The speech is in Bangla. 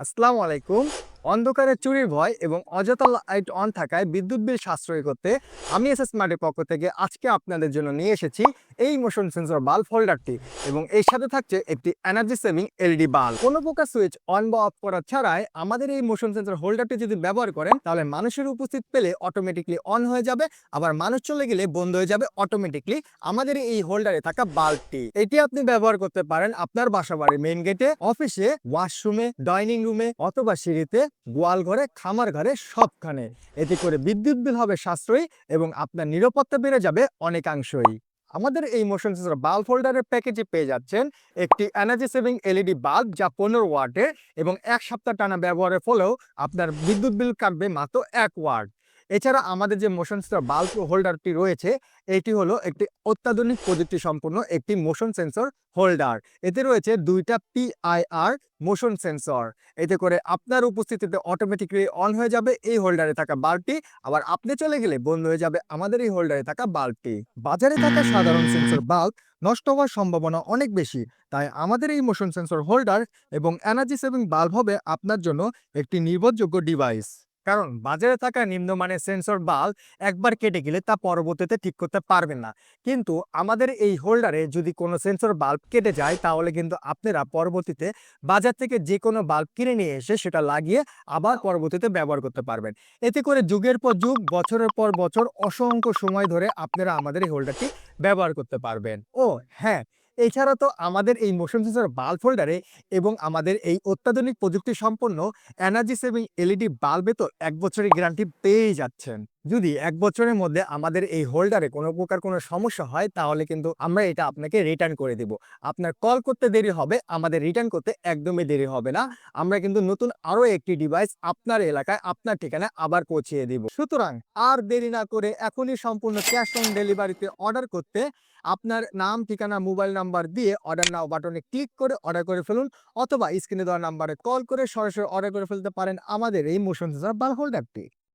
আসসালামু আলাইকুম। অন্ধকারে চুরির ভয় এবং অযথা লাইট অন থাকায় বিদ্যুৎ বিল সাশ্রয় করতে আমি এসএস স্মার্টের পক্ষ থেকে আজকে আপনাদের জন্য নিয়ে এসেছি এই মোশন সেন্সর বাল্ব হোল্ডারটি এবং এর সাথে থাকছে একটি এনার্জি সেভিং এলইডি বাল্ব। কোনো প্রকার সুইচ অন বা অফ করা ছাড়াই আমাদের এই মোশন সেন্সর হোল্ডারটি যদি ব্যবহার করেন তাহলে মানুষের উপস্থিত পেলে অটোমেটিকলি অন হয়ে যাবে, আবার মানুষ চলে গেলে বন্ধ হয়ে যাবে অটোমেটিকলি আমাদের এই হোল্ডারে থাকা বাল্বটি। এটি আপনি ব্যবহার করতে পারেন আপনার বাসাবাড়ির মেইন গেটে, অফিসে, ওয়াশরুমে, ডাইনিং রুমে অথবা সিঁড়িতে, গোয়াল ঘরে, খামার ঘরে, সবখানে। এতে করে বিদ্যুৎ বিল হবে সাশ্রয়ী এবং আপনার নিরাপত্তা বেড়ে যাবে অনেকাংশই। আমাদের এই মোশন সেন্সর বাল্ব হোল্ডারের প্যাকেজে পেয়ে যাচ্ছেন একটি এনার্জি সেভিং এলইডি বাল্ব যা 15 ওয়াটের এবং 1 সপ্তাহ টানা ব্যবহারের ফলেও আপনার বিদ্যুৎ বিল কাটবে মাত্র 1 ওয়াট। এছাড়া আমাদের যে মোশন সেন্সর বাল্ব হোল্ডারটি রয়েছে এটি হলো একটি অত্যাধুনিক প্রযুক্তি সম্পন্ন একটি মোশন সেন্সর হোল্ডার। এতে রয়েছে দুইটা পিআইআর মোশন সেন্সর। এতে করে আপনার উপস্থিতিতে অটোমেটিকলি অন হয়ে যাবে এই হোল্ডারে থাকা বাল্বটি, আবার আপনি চলে গেলে বন্ধ হয়ে যাবে আমাদের এই হোল্ডারে থাকা বাল্বটি। বাজারে থাকা সাধারণ সেন্সর বাল্ব নষ্ট হওয়ার সম্ভাবনা অনেক বেশি, তাই আমাদের এই মোশন সেন্সর হোল্ডার এবং এনার্জি সেভিং বাল্ব হবে আপনার জন্য একটি নির্ভরযোগ্য ডিভাইস। কারণ বাজারে থাকা নিম্নমানের সেন্সর বাল্ব একবার কেটে গেলে তা পরবর্তীতে ঠিক করতে পারবেন না, কিন্তু আমাদের এই হোল্ডারে যদি কোনো সেন্সর বাল্ব কেটে যায় তাহলে কিন্তু আপনারা পরবর্তীতে বাজার থেকে যে কোনো বাল্ব কিনে নিয়ে এসে সেটা লাগিয়ে আবার পরবর্তীতে ব্যবহার করতে পারবেন। এতে করে যুগের পর যুগ, বছরের পর বছর, অসংখ্য সময় ধরে আপনারা আমাদের এই হোল্ডারটি ব্যবহার করতে পারবেন। ও হ্যাঁ, এছাড়া তো আমাদের এই মোশন সেন্সর বাল্ব হোল্ডারে এবং আমাদের এই অত্যাধুনিক প্রযুক্তি সম্পন্ন এনার্জি সেভিং এলইডি বাল্বে তো 1 বছরের গ্যারান্টি পেয়েই যাচ্ছেন। যদি 1 বছরের মধ্যে আমাদের এই হোল্ডারে কোনো প্রকার কোনো সমস্যা হয় তাহলে কিন্তু আমরা এটা আপনাকে রিটার্ন করে দিব। আপনার কল করতে দেরি হবে, আমাদের রিটার্ন করতে একদমই দেরি হবে না। আমরা কিন্তু নতুন আরো একটি ডিভাইস আপনার এলাকায় আপনার ঠিকানায় আবার পৌঁছিয়ে দিব। সুতরাং আর দেরি না করে এখনই সম্পূর্ণ ক্যাশ অন ডেলিভারিতে অর্ডার করতে আপনার নাম, ঠিকানা, মোবাইল নাম্বার দিয়ে অর্ডার নাও বাটনে ক্লিক করে অর্ডার করে ফেলুন, অথবা স্ক্রিনে দেওয়া নাম্বারে কল করে সরাসরি অর্ডার করে ফেলতে পারেন আমাদের এই মোশন সেন্সর বাল্ব হোল্ডারটি।